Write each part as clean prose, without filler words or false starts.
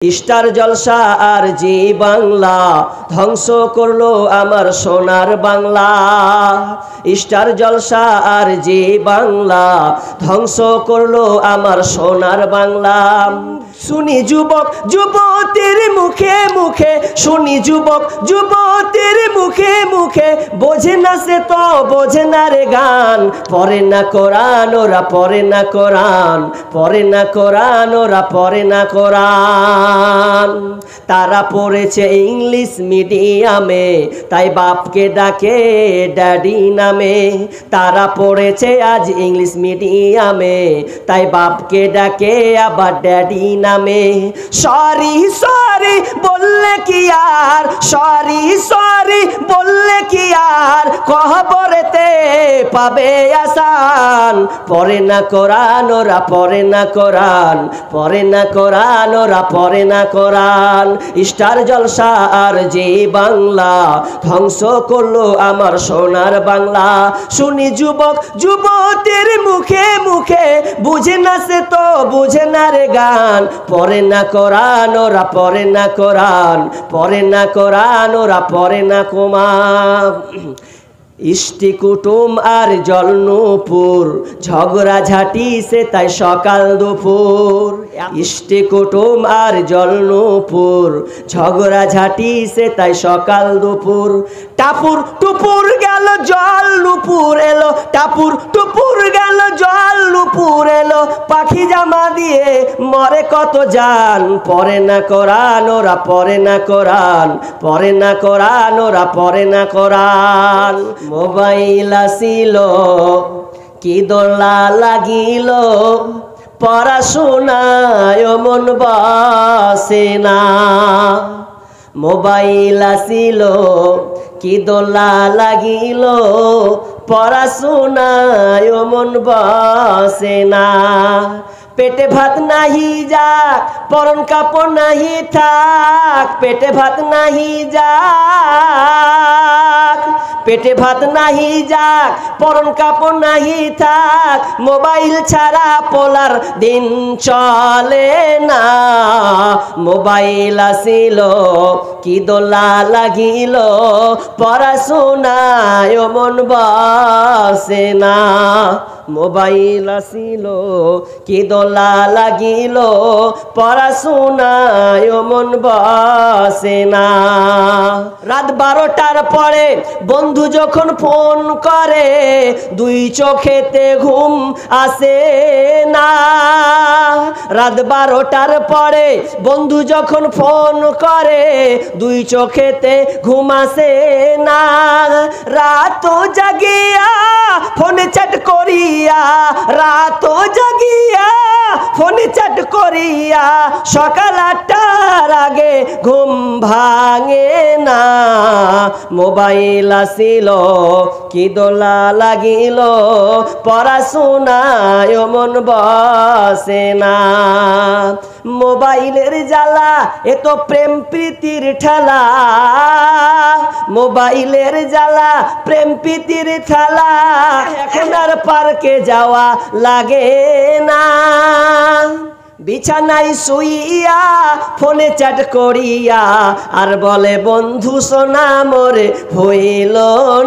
Star জলসা আর জি বাংলা ধ্বংস করলো আমার সোনার বাংলা। স্টার জলসা আর জি বাংলা ধ্বংস করলো আমার সোনার বাংলা। শুনি যুবক যুবতীর মুখে মুখে, শুনি যুবক যুবতীর মুখে মুখে, বোঝে না সে তো বোঝে না রে গান। পড়ে না কোরআন ওরা পড়ে না কোরআন, পড়ে না কোরআন ওরা পড়ে না কোরআন। তারা পড়েছে ইংলিশ মিডিয়ামে, তাই বাপকে ডাকে ড্যাডি নামে। তারা পড়েছে আজ ইংলিশ মিডিয়ামে, তাই বাপকে ডাকে আবার ড্যাডি নামে। সরি সরি বললে কি আর, সরি সরি বললে কি আর, কবরেতে পাবে আসান। পড়ে না কোরআন ওরা পড়ে না কোরআন, পড়ে না কোরআন ওরা পড়ে না কোরআন। স্টার জলসা আর জি বাংলা ধ্বংস করলো আমার সোনার বাংলা। শুনি যুবক যুবতীর মুখে মুখে, বুঝে না সে তো বুঝে না রে গান। পড়ে না কোরআন ওরা পড়ে না কোরআন, পড়ে না কোরআন ওরা পড়ে না কোরআন। ইষ্টি কুটুম আর জলনুপুর ঝগড়া ঝাঁটি সে তাই সকাল দুপুর। ইষ্টি কুটুম আর জলনুপুর ঝগড়া ঝাঁটি সে তাই সকাল দুপুর। টাপুর টুপুর গেল জল নুপুর এলো, টাপুর টুপুর গেল জল নুপুর এলো। পাখি জামা দিয়ে মরে কত জান। পড়ে না কোরআন ওরা পড়ে না কোরআন, পড়ে না কোরআন ওরা পড়ে না কোরআন। মোবাইল আসিল কি দোলা লাগিল, পড়াশোনায় মন বসে না। মোবাইল আসিল কি দোলা লাগিল, পড়াশোনায় মন বসে না। পেটে ভাত নাহি যাক পরন কাপড় নাহি থাক, পেটে ভাত নাহি যাক, পেটে ভাত নাহি যাক পরন কাপড় নাহি থাক। মোবাইল ছাড়া পোলার দিন চলে না। মোবাইল আসিল কি দোলা লাগিল, পড়াশোনায় মন বসে না। মোবাইল আসিল কি দোলা লাগিল, পড়াশোনায় মন বসে না। রাত 12টার পরে বন্ধু যখন ফোন করে, দুই চোখেতে ঘুম আসে না। রাত 12টার পরে বন্ধু যখন ফোন করে, দুই চোখেতে ঘুম আসে না। রাত জাগিয়া ফোনে চ্যাট করিয়া, রাত জাগিয়া ফোনে চ্যাট করিয়া, সকাল 8টার আগে ঘুম ভাঙে না। মোবাইল আসিল কি দোলা লাগিল, পড়াশোনায় মন বসে না। মোবাইলের জ্বালা এ তো প্রেম প্রীতির ঠেলা, মোবাইলের জ্বালা প্রেম প্রীতির ঠেলা। এখন আর পার্কে যাওয়া লাগে না। বিছানায় শুইয়া ফোনে চ্যাট করিয়া, আর বলে বন্ধু সোনা মোরে হইল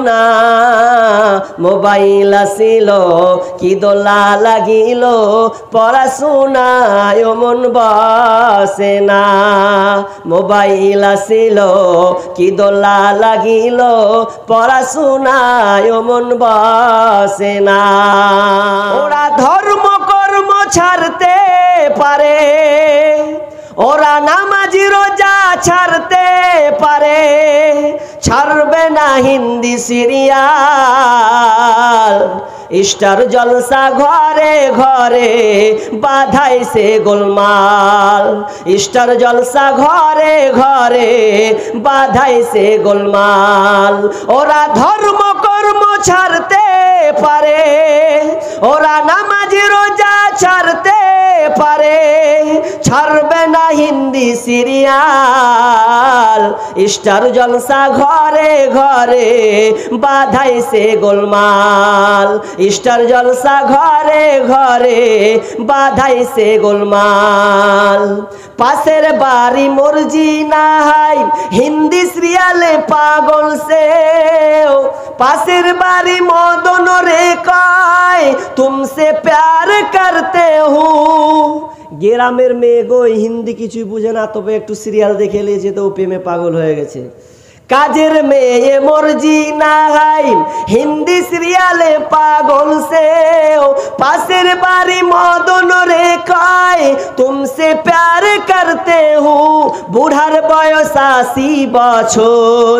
না। মোবাইল আসিল কি দোলা লাগিল, পড়াশোনায় মন বসে না। মোবাইল আসিল কি দোলা লাগিল, পড়াশোনায় মন বসে না। ওরা ধর্ম কর্ম ছাড়তে পারে, ওরা নামাজি রোজা ছাড়তে পারে, ছাড়বে না হিন্দি সিরিয়াল। স্টার জলসা ঘরে ঘরে বাধাইছে গোলমাল, স্টার জলসা ঘরে ঘরে বাধাইছে গোলমাল। ওরা ধর্ম কর্ম ছাড়তে পারে, ওরা নামাজ রোজা ছাড়তে পারে, ছাড়বে না হিন্দি সিরিয়াল। স্টার জলসা ঘরে ঘরে বাধাইছে গোলমাল, স্টার জলসা ঘরে ঘরে বাধাইছে গোলমাল। পাশের বাড়ি মর্জিনা হাই হিন্দি সিরিয়ালে পাগল সে, পাশের বাড়ি মদন রে কয় তুমসে প্যার করতে হুঁ। গ্রামের মেয়ে গো হিন্দি কিছুই বুঝে না, তবে একটু সিরিয়াল দেখে নিয়েছে তো প্রেমে পাগল হয়ে গেছে। কাজের মেয়ে মর্জিনা হাই হিন্দি সিরিয়ালে পাগল সে, পাশের বাড়ি মদন রে কয় তুমসে প্যার করতে হুঁ। বুড়ার বয়স ৮০ বছর,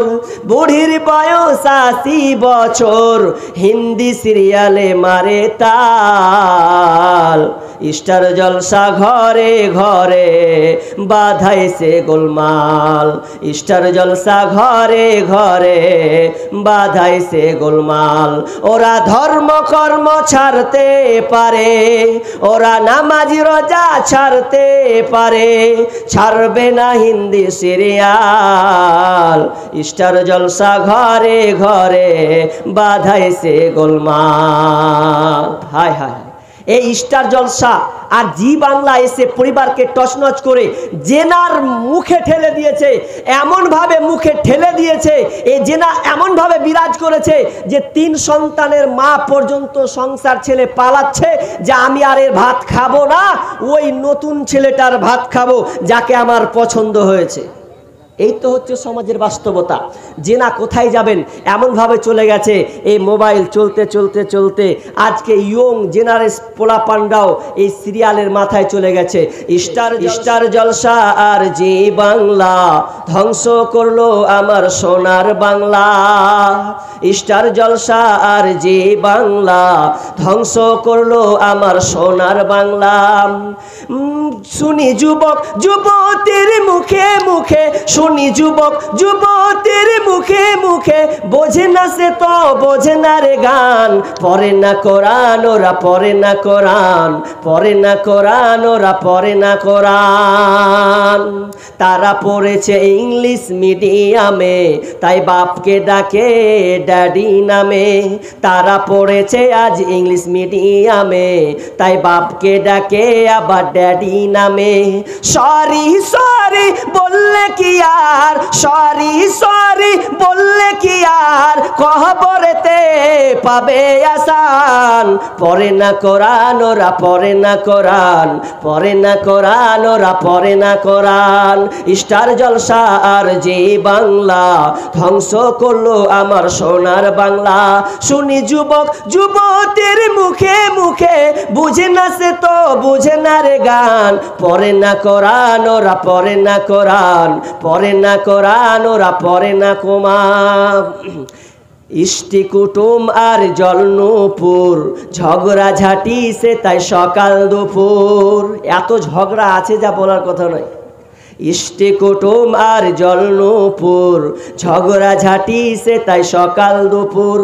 বুড়ির বয়স ৮০ বছর, হিন্দি সিরিয়ালে মারে তাল। স্টার জলসা ঘরে ঘরে বাধাইছে গোলমাল, স্টার জলসা ঘরে ঘরে বাধাইছে গোলমাল। ওরা ধর্ম কর্ম ছাড়তে পারে, ওরা নামাজ রোজা ছাড়তে পারে, ছাড়বে না হিন্দি সিরিয়াল। স্টার জলসা ঘরে ঘরে বাধাইছে গোলমাল। হায় হায়, এই স্টার জলসা আর জি বাংলা এসে পরিবারকে টসনচ করে জেনার মুখে ঠেলে দিয়েছে, এমনভাবে মুখে ঠেলে দিয়েছে, এই জেনা এমনভাবে বিরাজ করেছে যে ৩ সন্তানের মা পর্যন্ত সংসার ছেলে পালাচ্ছে যে আমি আর এর ভাত খাবো না, ওই নতুন ছেলেটার ভাত খাবো যাকে আমার পছন্দ হয়েছে। এই তো হচ্ছে সমাজের বাস্তবতা। জেনা কোথায় যাবেন এমনভাবে চলে গেছে, এই মোবাইল চলতে চলতে চলতে আজকে ইয়ং জেনারেশন পোলা পান্ডাও এই সিরিয়ালের মাথায় চলে গেছে। স্টার জলসা আর জি বাংলা ধ্বংস করলো আমার সোনার বাংলা, স্টার জলসা আর জি বাংলা ধ্বংস করলো আমার সোনার বাংলা। শুনি যুবক যুবতীর মুখে মুখে, শুনি যুবক যুবতীর মুখে মুখে, বোঝে না সে তো বোঝে না রে গান, পড়ে না কোরআন ওরা পড়ে না কোরআন, পড়ে না কোরআন ওরা পড়ে না কোরআন। তারা পড়েছে ইংলিশ মিডিয়ামে, তাই বাপকে ডাকে ড্যাডি নামে। তারা পড়েছে আজ ইংলিশ মিডিয়ামে, তাই বাপকে ডাকে আবার ড্যাডি নামে। সরি সরি বললে কি আর, সরি সরি বললে কি আর, কবরেতে পাবে আসান। পড়ে না কোরআন ওরা পড়ে না কোরআন, পড়ে না কোরআন ওরা পড়ে না কোরআন। স্টার জলসা আর জি বাংলা ধ্বংস করলো আমার সোনার বাংলা। শুনি যুবক যুবতীর মুখে মুখে, বুঝে না সে তো বুঝে না রে গান, পড়ে না কোরআন ওরা পড়ে না কোরআন, পড়ে না কোরআন ওরা পড়ে না কোরআন। ইষ্টি কুটুম আর জলনুপুর ঝগড়া ঝাঁটি সে তাই সকাল দুপুর। এত ঝগড়া আছে যা বলার কথা নয়। ইষ্টি কুটুম আর জলনুপুর ঝগড়া ঝাঁটি সে তাই সকাল দুপুর।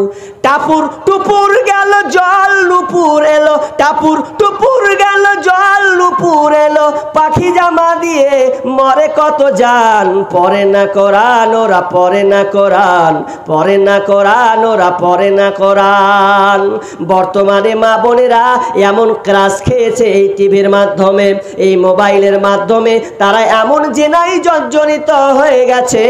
টাপুর টুপুর গেল জল নুপুর এলো, টাপুর টুপুর গেল জল নুপুর এলো, পাখি জামা দিয়ে মরে কত জান। পড়ে না কোরআন ওরা পড়ে না কোরআন, পড়ে না কোরআন ওরা পড়ে না কোরআন। বর্তমানে মা বোনেরা এমন ক্রাশ খেয়েছে এই টিভির মাধ্যমে, এই মোবাইলের মাধ্যমে, তারা এমন জেনাই জর্জরিত হয়ে গেছে।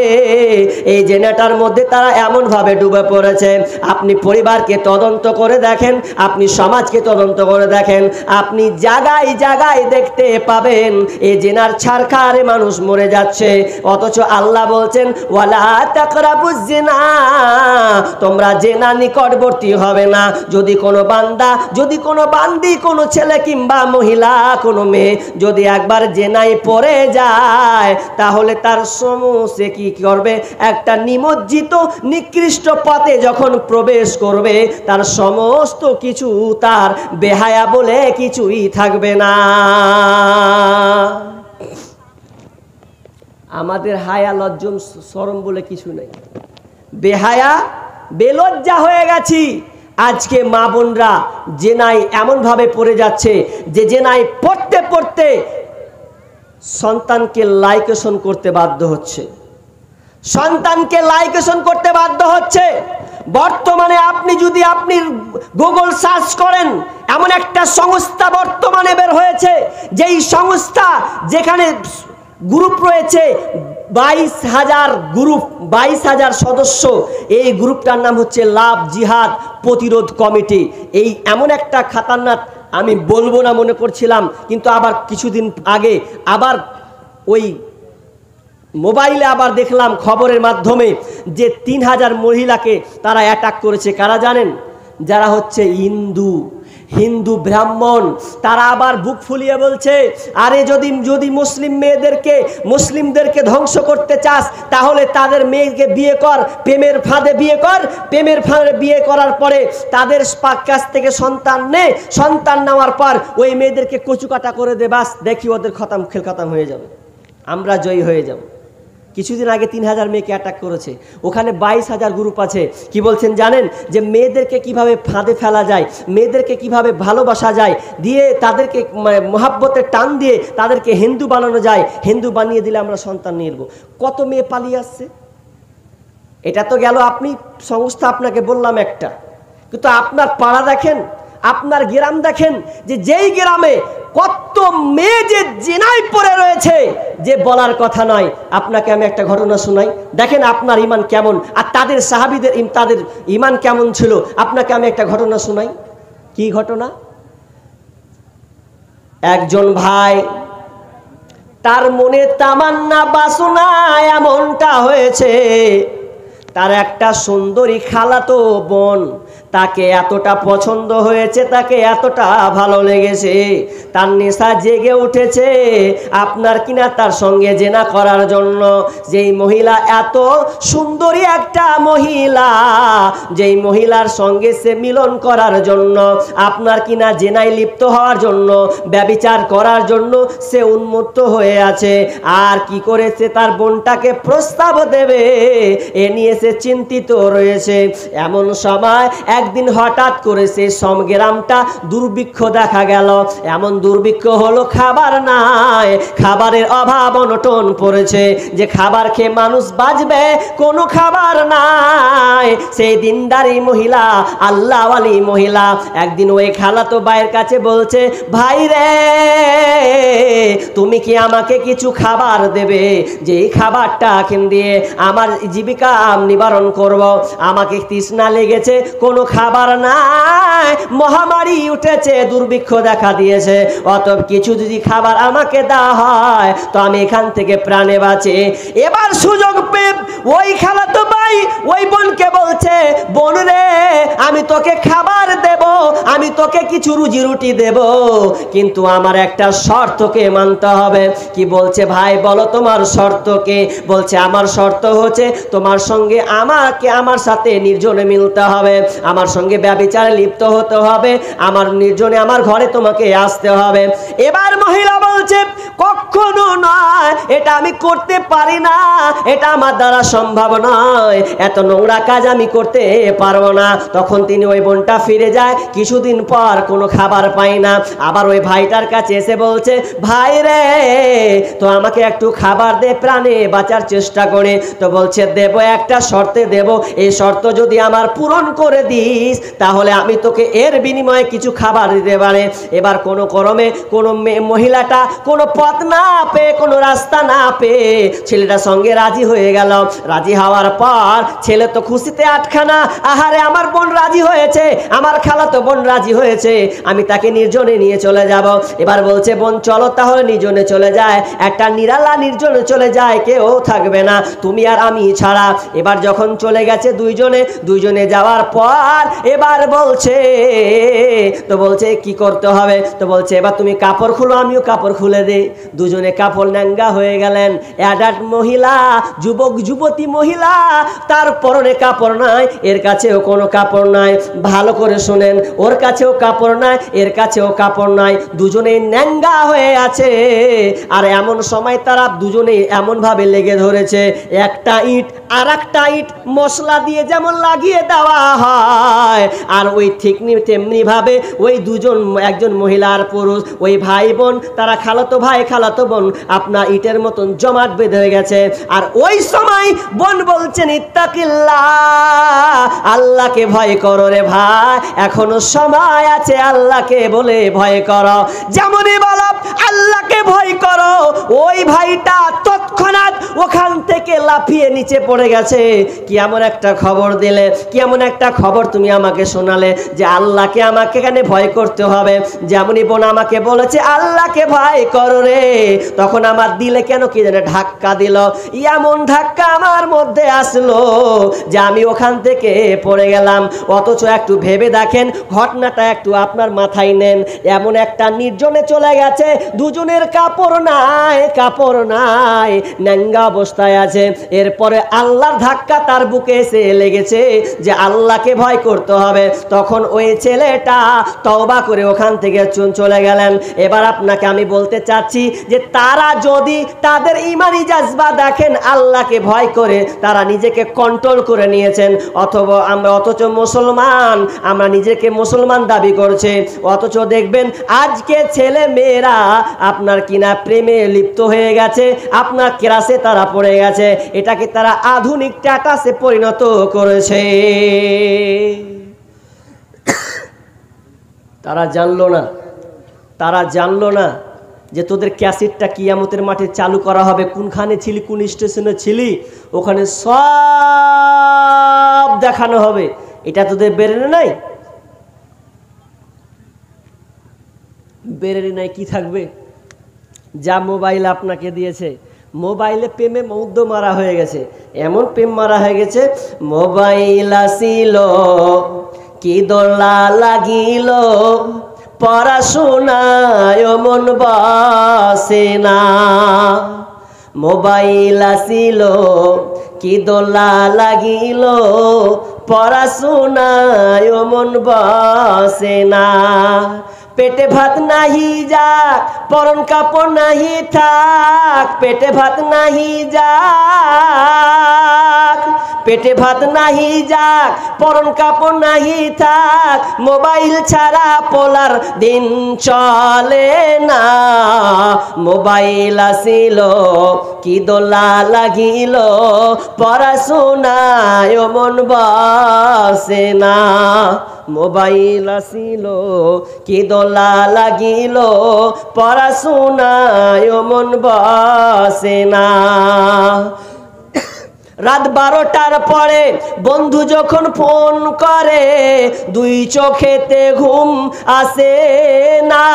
এই জেনাটার মধ্যে তারা এমন ভাবে ডুবে পড়েছে। আপনি পরিবারকে তদন্ত করে দেখেন, আপনি সমাজকে তদন্ত করে দেখেন, আপনি জায়গায় জায়গায় দেখতে পাবেন এই জেনার ছারখারে মানুষ মরে যাচ্ছে। অথচ আল্লাহ বলছেন ওয়ালা তাকরাবুজ জিনা, তোমরা জেনা নিকটবর্তী হবে না। যদি কোনো বান্দা, যদি কোনো বান্দি, কোনো ছেলে কিংবা মহিলা, কোনো মেয়ে যদি একবার জেনায় পড়ে যায়, তাহলে তার সমস্ত কি করবে, একটা নিমজ্জিত নিকৃষ্ট পথে যখন প্রবেশ করবে, তার সমস্ত কিছু তার বেহায়া বলে কিছুই থাকবে না। আমাদের হায়া লজ্জম শরম বলে কিছু নেই। বেহায়া বেলজ্জা হয়ে গেছি। আজকে মা বোনরা জেনায় এমনভাবে পড়ে যাচ্ছে যে জেনায় পড়তে পড়তে সন্তানকে লাইকেশন করতে বাধ্য হচ্ছে, সন্তানকে লাইকেশন করতে বাধ্য হচ্ছে। বর্তমানে আপনি যদি আপনি গুগল সার্চ করেন, এমন একটা সংস্থা বর্তমানে বের হয়েছে, যেই সংস্থা যেখানে গ্রুপ রয়েছে 22,000 গ্রুপ, 22,000 সদস্য। এই গ্রুপটার নাম হচ্ছে লাভ জিহাদ প্রতিরোধ কমিটি। এই এমন একটা খাতারনাক, আমি বলবো না মনে করছিলাম, কিন্তু আবার কিছুদিন আগে আবার ওই মোবাইলে আবার দেখলাম খবরের মাধ্যমে যে 3,000 মহিলাকে তারা অ্যাটাক করেছে। কারা জানেন? যারা হচ্ছে হিন্দু ব্রাহ্মণ। তারা আবার বুক ফুলিয়ে বলছে, আরে যদি মুসলিমদেরকে ধ্বংস করতে চাস তাহলে তাদের মেয়েকে বিয়ে কর, প্রেমের ফাঁদে বিয়ে কর, প্রেমের ফাঁদে বিয়ে করার পরে তাদের কাছ থেকে সন্তান নে, সন্তান নেওয়ার পর ওই মেয়েদেরকে কচুকাটা করে দে, বাস দেখি ওদের খেল খতম হয়ে যাবে, আমরা জয়ী হয়ে যাব। কিছুদিন আগে 3,000 মেয়েকে অ্যাটাক করেছে, ওখানে 22,000 গ্রুপ আছে। কি বলছেন জানেন? যে মেয়েদেরকে কিভাবে ফাঁদে ফেলা যায়, মেয়েদেরকে কিভাবে ভালোবাসা যায়, দিয়ে তাদেরকে মহাব্বতের টান দিয়ে তাদেরকে হিন্দু বানানো যায়, হিন্দু বানিয়ে দিলে আমরা সন্তান নিয়ে নেব। কত মেয়ে পালিয়ে আসছে। এটা তো গেল আপনি সংস্থা, আপনাকে বললাম একটা, কিন্তু আপনার পাড়া দেখেন, আপনার গ্রাম দেখেন, যে যেই গ্রামে কত মেয়ে যে জেনায় পড়ে রয়েছে যে বলার কথা নয়। আপনাকে আমি একটা ঘটনা শোনাই, দেখেন আপনার ঈমান কেমন, আর তাদের সাহাবীদের তাদের ঈমান কেমন ছিল। আপনাকে আমি একটা ঘটনা শোনাই। কি ঘটনা? একজন ভাই, তার মনে তামান্না বাসনা এমনটা হয়েছে, তার একটা সুন্দরী খালাতো বোন, তাকে এতটা পছন্দ হয়েছে, তাকে এতটা ভালো লেগেছে, তার নেশা জেগে উঠেছে আপনার কিনা তার সঙ্গে জেনা করার জন্য। যেই মহিলা এত সুন্দরী একটা মহিলা, যেই মহিলার সঙ্গে সে মিলন করার জন্য, আপনার কিনা জেনায় লিপ্ত হওয়ার জন্য, ব্যভিচার করার জন্য সে উন্মত্ত হয়ে আছে। আর কি করেছে? তার বোনটাকে প্রস্তাব দেবে, এ নিয়ে সে চিন্তিত রয়েছে। এমন সময় একদিন হঠাৎ করে সে গ্রামটা দুর্ভিক্ষ দেখা গেল। এমন দুর্ভিক্ষ হলো, খাবার নাই, খাবারের অভাব অনটন পড়েছে, যে খাবার খেয়ে মানুষ বাঁচবে, কোনো খাবার নাই। সেই দিনদারি মহিলা, আল্লাহওয়ালি মহিলা, একদিন ওই খালাতো ভাইয়ের কাছে বলছে, ভাই রে, তুমি কি আমাকে কিছু খাবার দেবে? যে এই খাবারটা দিয়ে আমার জীবিকা নিবারণ করব। আমাকে তৃষ্ণা লেগেছে, কোনো খাবার নাই, মহামারী উঠেছে, দুর্ভিক্ষ দেখা দিয়েছে, অত কিছু যদি খাবার আমাকে দেওয়া হয় তো আমি এখান থেকে প্রাণে বাঁচি। এবার সুযোগ পেয়ে ওই খালাতো ভাই ওই বোনকে বলছে, বোন রে, আমি তোকে খাবার দেব, আমি তোকে কিছু রুজি রুটি দেব, কিন্তু আমার একটা শর্তকে মানতে হবে। কি বলছে? ভাই বলো তোমার শর্ত কে? বলছে, আমার শর্ত হচ্ছে তোমার সঙ্গে আমার সাথে নির্জনে মিলতে হবে, আমার সঙ্গে ব্যভিচারে লিপ্ত হতে হবে, আমার নির্জনে আমার ঘরে তোমাকে আসতে হবে। এবার মহিলা বলছে, কখনো নয়, এটা আমি করতে পারি না, এটা আমার দ্বারা সম্ভব নয়, এত নোংরা কাজ আমি করতে পারবো না। তখন তিনি ওই বোনটা ফিরে যায়। কিছুদিন পর কোনো খাবার পায় না, আবার ওই ভাইটার কাছে এসে বলছে, ভাই রে, তো আমাকে একটু খাবার দে, প্রাণে বাঁচার চেষ্টা করে। তো বলছে, দেব, একটা শর্তে দেব, এই শর্ত যদি আমার পূরণ করে দিস তাহলে আমি তোকে এর বিনিময়ে কিছু খাবার দিতে পারে। এবার কোনো ক্রমে কোনো মহিলাটা কোনো পথ না পেয়ে, কোনো রাস্তা না পেয়ে ছেলেটার সঙ্গে রাজি হয়ে গেল। রাজি হওয়ার পর ছেলে তো খুশিতে আটখানা, আহারে আমার বোন রাজি হয়েছে, আমার খালাতো বোন রাজি হয়েছে, আমি তাকে নির্জনে নিয়ে চলে যাব। এবার বলছে, বোন চলো তাহলে নির্জনে চলে যায়, একটা নিরালা নির্জনে চলে যায়, কেউ থাকবে না, তুমি আর আমি ছাড়া। এবার যখন চলে গেছে দুইজনে যাওয়ার পর এবার বলছে, তো বলছে কি করতে হবে? তো বলছে, এবার তুমি কাপড় খুলো, আমিও কাপড় খুলে দে। দুজনে কাপড় ন্যাঙ্গা হয়ে গেলেন। অ্যাডাল্ট মহিলা, যুবক যুবতী মহিলা, তার পরনে কাপড় নাই, এর কাছেও কোনো কাপড় নাই। ভালো করে শোনেন, ওর কাছেও কাপড় নাই, এর কাছেও কাপড় নাই, দুজনেই ন্যাঙ্গা হয়ে আছে। আর এমন সময় তারা দুজনেই এমনভাবে লেগে ধরেছে, একটা ইট আর একটা ইট মশলা দিয়ে যেমন লাগিয়ে দেওয়া হয়, আর ওই ঠিক তেমনি ভাবে ওই দুজন, একজন মহিলা আর পুরুষ, ওই ভাই বোন, তারা খালাতো ভাই খালাতো বোন আপনার ইটের মতন জমাট বেঁধে গেছে। আর ওই সময় বোন বলছেন ইত্তাকিল্লাহ, আল্লাহকে ভয় করো রে ভাই, এখনো সময় আছে, আল্লাহকে বলে ভয় করো। যেমনই বলো আল্লাহকে ভয় করো, ওই ভাইটা তৎক্ষণাৎ ওখান থেকে লাফিয়ে নিচে পড়ে গেছে। কি এমন একটা খবর দিলে, কি এমন একটা খবর তুমি আমাকে শোনালে যে আল্লাহকে আমাকে এখানে ভয় করতে হবে। যেমনই বোন আমাকে বলেছে আল্লাহকে ভয় করো রে, তখন আমার দিলে কেন কি জানে ধাক্কা দিল, এমন ধাক্কা আমার মধ্যে আসলো যে আমি ওখান থেকে পড়ে গেলাম। অথচ একটু ভেবে দেখেন, ঘটনাটা একটু আপনার মাথায় নেন। এমন একটা নির্জনে চলে গেছে, দুজনের কাপড় নাই, কাপড় নাই, ন্যাঙ্গা অবস্থায় আছে। এরপরে আল্লাহর ধাক্কা তার বুকে এসে লেগেছে যে আল্লাহকে ভয় করতে হবে। তখন ওই ছেলেটা তওবা করে ওখান থেকে চলে গেলেন। এবার আপনাকে আমি বলতে চাচ্ছি যে তারা যদি তাদের ইমানি জাজবা দেখেন, আল্লাহকে ভয় করে তারা নিজেকে কন্ট্রোল করে নিয়েছেন, অথচ মুসলমান, আমরা নিজেকে মুসলমান দাবি করছে, অথচ দেখবেন আজকে ছেলে মেয়েরা আপনার কিনা প্রেমে লিপ্ত হয়ে গেছে, আপনার ক্রাসে তারা পড়ে গেছে, এটাকে তারা আধুনিক স্ট্যাটাসে পরিণত করেছে। তারা জানলো না যে তোদের ক্যাসেটটা কিয়ামতের মাঠে চালু করা হবে, কোনখানে ছিলি, কোন স্টেশনে ছিলি, ওখানে সব দেখানো হবে। এটা তোদের বেরেনে নাই, বেরেনে নাই কি থাকবে? যা মোবাইল আপনাকে দিয়েছে, মোবাইলে প্রেমে মৌদ্ধ মারা হয়ে গেছে, এমন প্রেম মারা হয়ে গেছে। মোবাইল আসিল কি দোলা লাগিল, পড়াশোনায় মন বসে না। মোবাইল আসিল কি দোলা লাগিল, পড়াশোনায় মন বসে না। পেটে ভাত নাহি যাক, পরন কাপড় নাহি থাক, পেটে ভাত নাহি যাক, পেটে ভাত নাহি যাক, পরন কাপড় নাহি থাক, মোবাইল ছাড়া পোলার দিন চলে না। মোবাইল আসিল কি দোলা লাগিল, পড়াশোনায় মন বসে না। মোবাইল আসিল কি দোলা লাগিল, পড়াশোনায় মন বসে না। রাত 12টার পরে বন্ধু যখন ফোন করে, দুই চোখেতে ঘুম আসে না।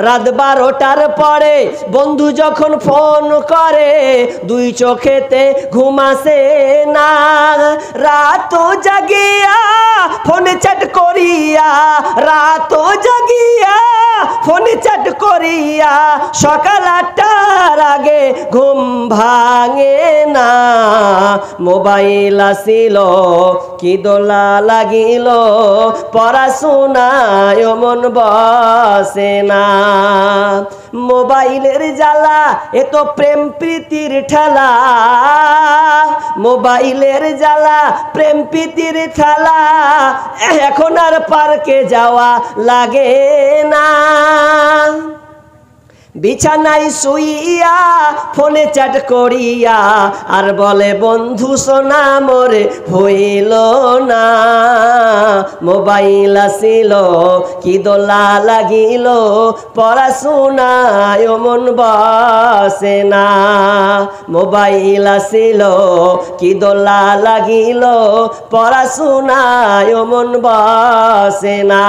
রাত 12টার পরে বন্ধু যখন ফোন করে, দুই চোখেতে ঘুম আসে না। রাত জাগিয়া ফোনে চ্যাট করিয়া, রাত জাগিয়া ফোনে চ্যাট করিয়া, সকাল 8টার আগে ঘুম ভাঙে না। মোবাইল আসিল কি দোলা লাগিল, পড়াশোনায় মন বসে না। মোবাইলের জ্বালা এ তো প্রেম প্রীতির ঠেলা, মোবাইলের জ্বালা প্রেম প্রীতির ঠেলা, এখন আর পার্কে যাওয়া লাগে না। বিছানায় শুইয়া ফোনে চ্যাট করিয়া, আর বলে বন্ধু সোনা মোরে হইল না। মোবাইল আসিল কি দোলা লাগিল, পড়াশোনায় মন বসে না। মোবাইল আসিল কি দোলা লাগিল, পড়াশোনায় মন বসে না।